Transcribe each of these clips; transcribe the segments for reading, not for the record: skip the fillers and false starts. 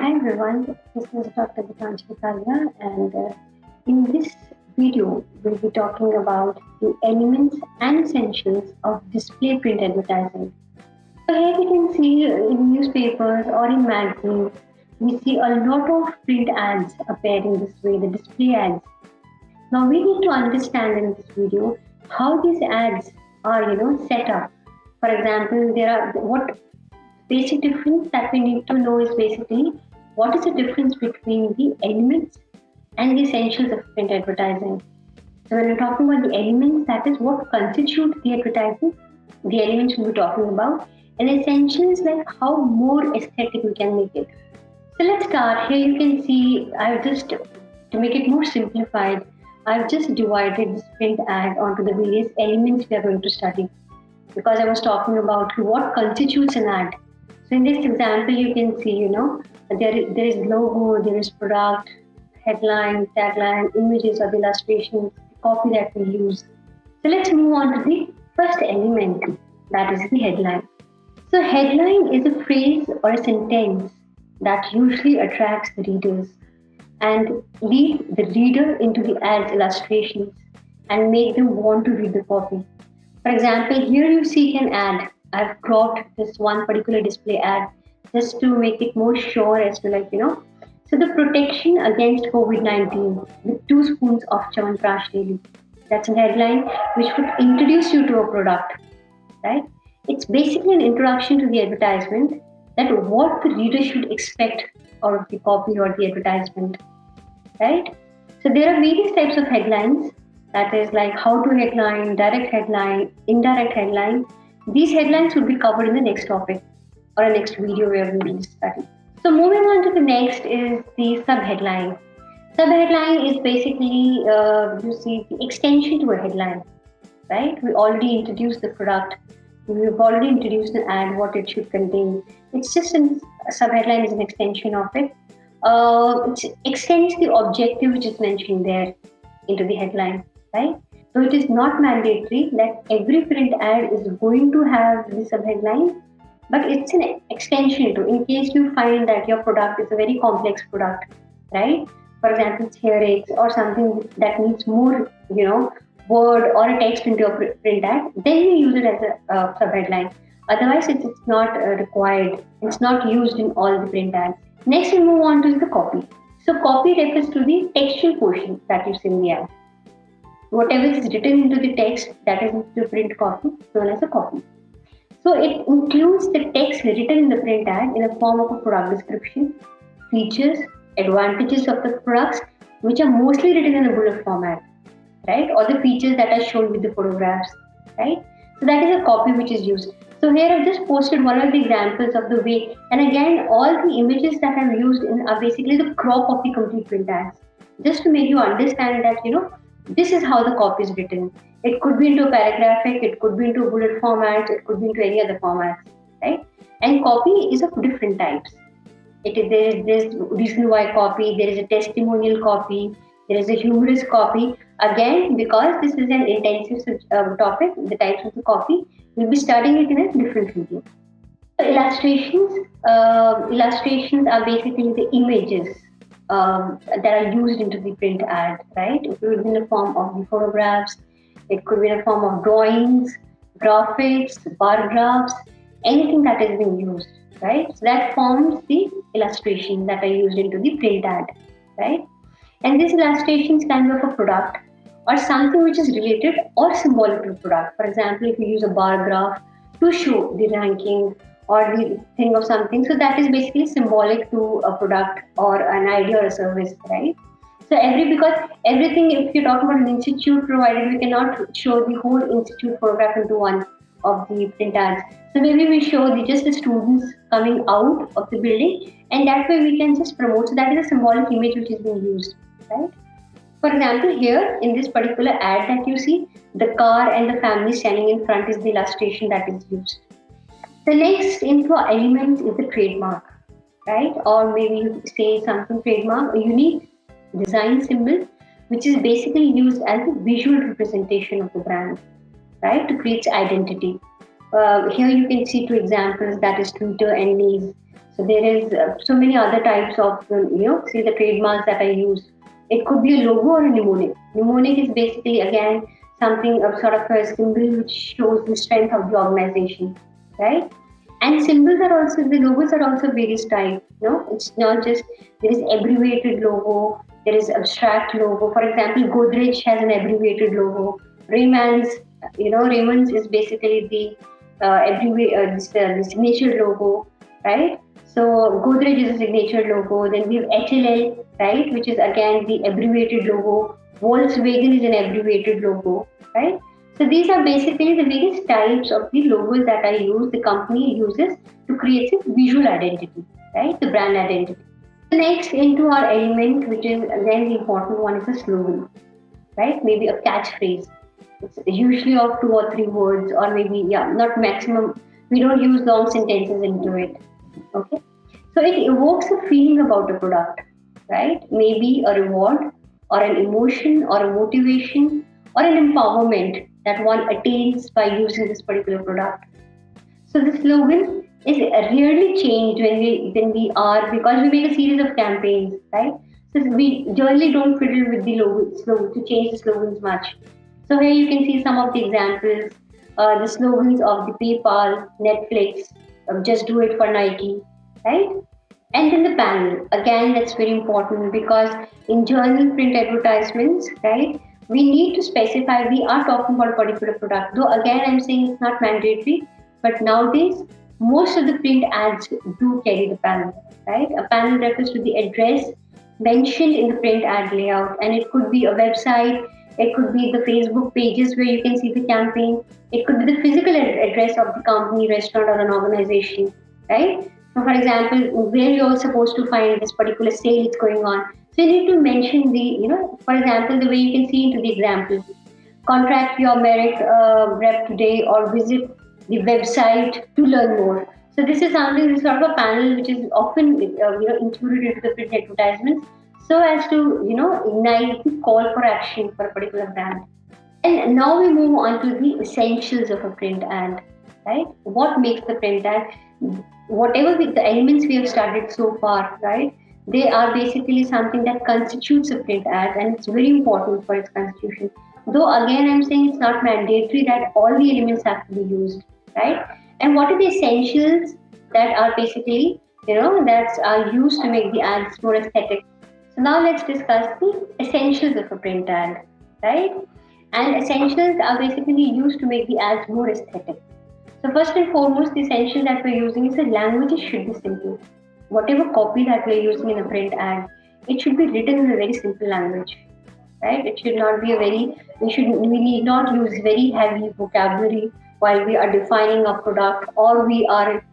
Hi everyone, this is Dr. Vikansh and in this video we'll be talking about the elements and essentials of display print advertising. So here we can see in newspapers or in magazines, we see a lot of print ads appearing this way, the display ads. Now we need to understand in this video how these ads are, set up. For example, there are what basic difference that we need to know is basically what is the difference between the elements and the essentials of print advertising. So when we're talking about the elements, that is what constitutes the advertising, the elements we'll be talking about, and essentials like how more aesthetic we can make it. So let's start. Here you can see to make it more simplified, I've just divided this print ad onto the various elements we are going to study, because I was talking about what constitutes an ad. So in this example, you can see, there is logo, there is product, headline, tagline, images or illustrations, copy that we use. So let's move on to the first element, that is the headline. So headline is a phrase or a sentence that usually attracts the readers and lead the reader into the ad's illustrations and make them want to read the copy. For example, here you see an ad. I've cropped this one particular display ad just to make it more sure as to So the protection against COVID-19 with 2 spoons of Chyawanprash daily. That's a headline which would introduce you to a product, right? It's basically an introduction to the advertisement, that what the reader should expect out of the copy or the advertisement, right? So there are various types of headlines, that is like how to headline, direct headline, indirect headline. These headlines will be covered in the next topic or a next video where we will study. So moving on to the next is the subheadline. Subheadline is basically, the extension to a headline, right? We already introduced the product. We've already introduced an ad, what it should contain. It's just a subheadline is an extension of it. It extends the objective which is mentioned there into the headline, right? So it is not mandatory that every print ad is going to have the subheadline, but it's an extension to, in case you find that your product is a very complex product, right? For example, it's hair or something that needs more, word or a text into your print ad, then you use it as a subheadline. Otherwise, it's not required. It's not used in all the print ads. Next, we move on to the copy. So copy refers to the textual portion that you see in the ad. Whatever is written into the text, that is the print copy, known as a copy. So it includes the text written in the print ad in the form of a product description, features, advantages of the products, which are mostly written in a bullet format, right? Or the features that are shown with the photographs, right? So that is a copy which is used. So here I've just posted one of the examples of the way, and again, all the images that I've used are basically the crop of the complete print ads, just to make you understand that, this is how the copy is written. It could be into a paragraphic, it could be into a bullet format, it could be into any other formats, right? And copy is of different types. There's reason why copy, there is a testimonial copy, there is a humorous copy. Again, because this is an intensive topic, the types of the copy, we'll be studying it in a different video. Illustrations are basically the images that are used into the print ad, right? It could be in the form of the photographs, it could be in the form of drawings, graphics, bar graphs, anything that is being used, right? So that forms the illustration that are used into the print ad, right? And these illustrations can be of a product or something which is related or symbolic to the product. For example, if you use a bar graph to show the ranking or the thing of something, so that is basically symbolic to a product or an idea or a service, right? So because everything, if you talk about an institute provided, we cannot show the whole institute photograph into one of the print ads. So maybe we show just the students coming out of the building, and that way we can just promote. So that is a symbolic image which is being used, right? For example, here in this particular ad that you see, the car and the family standing in front is the illustration that is used. The next info element is the trademark, right? Or maybe you say something trademark, a unique design symbol, which is basically used as a visual representation of the brand, right? To create identity. Here you can see 2 examples, that is Twitter and Knees. So there is so many other types of, see the trademarks that I use. It could be a logo or a mnemonic. Mnemonic is basically, again, something of sort of a symbol which shows the strength of the organization, right? And symbols are also, the logos are also various types. It's not just, there is abbreviated logo, there is abstract logo. For example, Godrej has an abbreviated logo. Raymond's, Raymond's is basically the signature logo, right? So Godrej is a signature logo. Then we have HLL, right, which is again the abbreviated logo. Volkswagen is an abbreviated logo, right? So these are basically the various types of the logos that the company uses to create its visual identity, right? The brand identity. The next into our element, which is again the important one, is a slogan, right? Maybe a catchphrase. It's usually of 2 or 3 words, or maybe, yeah, not maximum. We don't use long sentences into it. Okay. So it evokes a feeling about a product, right? Maybe a reward, or an emotion, or a motivation, or an empowerment that one attains by using this particular product. So the slogan is rarely changed when we are, because we make a series of campaigns, right? So we generally don't fiddle with the slogan to change the slogans much. So here you can see some of the examples, the slogans of the PayPal, Netflix, Just Do It for Nike, right? And then the panel, again, that's very important because in journal print advertisements, right, we need to specify we are talking about a particular product. Though again, I'm saying it's not mandatory, but nowadays most of the print ads do carry the panel, right? A panel refers to the address mentioned in the print ad layout, and it could be a website, it could be the Facebook pages where you can see the campaign, it could be the physical address of the company, restaurant, or an organization, right? So, for example, where you're supposed to find this particular sale is going on. So you need to mention for example, the way you can see into the example. Contact your merit rep today or visit the website to learn more. So this is something, this sort of a panel which is often included into the print advertisements, so as to ignite the call for action for a particular brand. And now we move on to the essentials of a print ad, right? What makes the print ad? Whatever the elements we have studied so far, right? They are basically something that constitutes a print ad, and it's very important for its constitution. Though again, I'm saying it's not mandatory that all the elements have to be used, right? And what are the essentials that are basically, that are used to make the ads more aesthetic? So now let's discuss the essentials of a print ad, right? And essentials are basically used to make the ads more aesthetic. So first and foremost, the essential that we're using is the language should be simple. Whatever copy that we're using in a print ad, it should be written in a very simple language, right? It should not be we need not use very heavy vocabulary while we are defining a product, or we are,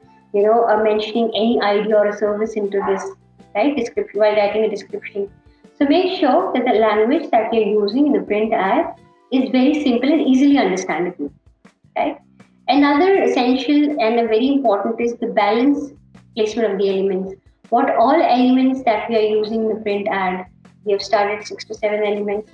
mentioning any idea or a service into this, right? Description, while writing a description. So make sure that the language that you're using in the print ad is very simple and easily understandable, right? Another essential and a very important is the balance placement of the elements. What all elements that we are using in the print ad, we have started 6 to 7 elements.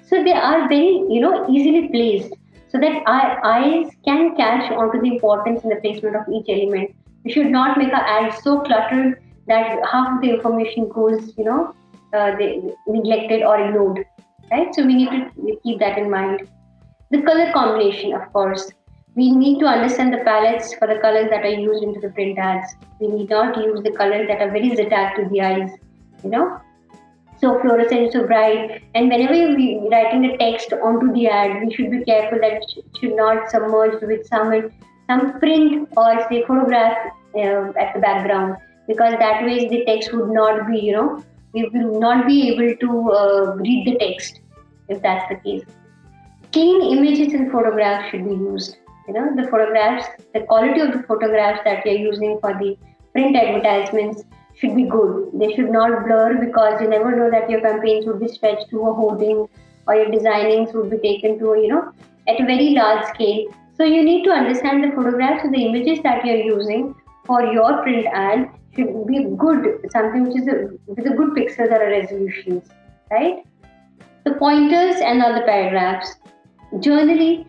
So they are very, easily placed so that our eyes can catch onto the importance in the placement of each element. We should not make our ad so cluttered that half of the information goes, neglected or ignored, right? So we need to keep that in mind. The color combination, of course. We need to understand the palettes for the colors that are used into the print ads. We need not use the colors that are very zatak to the eyes, so fluorescent, so bright. And whenever you're writing the text onto the ad, we should be careful that it should not submerge with some print or say photograph at the background, because that way the text would not be, we will not be able to read the text if that's the case. Clean images and photographs should be used. The photographs, the quality of the photographs that you're using for the print advertisements should be good. They should not blur, because you never know that your campaigns would be stretched to a hoarding, or your designings would be taken to, at a very large scale. So you need to understand the photographs and the images that you're using for your print ad should be good, something which is with a good pixels or resolutions, right? The pointers and other paragraphs. Generally,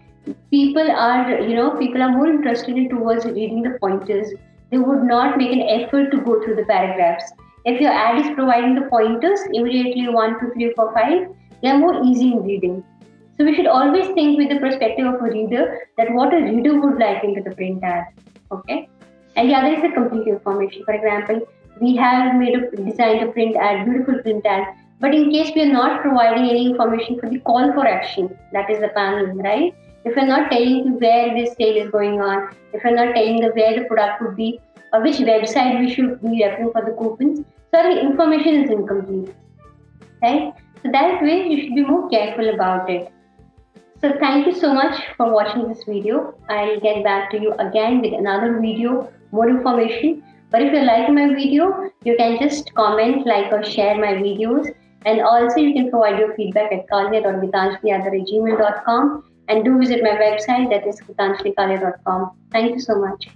people are more interested in towards reading the pointers. They would not make an effort to go through the paragraphs. If your ad is providing the pointers immediately 1, 2, 3, 4, 5, they are more easy in reading. So we should always think with the perspective of a reader that what a reader would like into the print ad. Okay. And the other is the complete information. For example, we have designed a print ad, beautiful print ad, but in case we are not providing any information for the call for action, that is the panel, right? If we're not telling you where this sale is going on, if we're not telling you where the product would be, or which website we should be referring for the coupons, so the information is incomplete, right? So that way you should be more careful about it. So thank you so much for watching this video. I'll get back to you again with another video, more information. But if you like my video, you can just comment, like or share my videos. And also you can provide your feedback at kalia.gitanjali@gmail.com and do visit my website, that is gitanjalikalia.com. Thank you so much.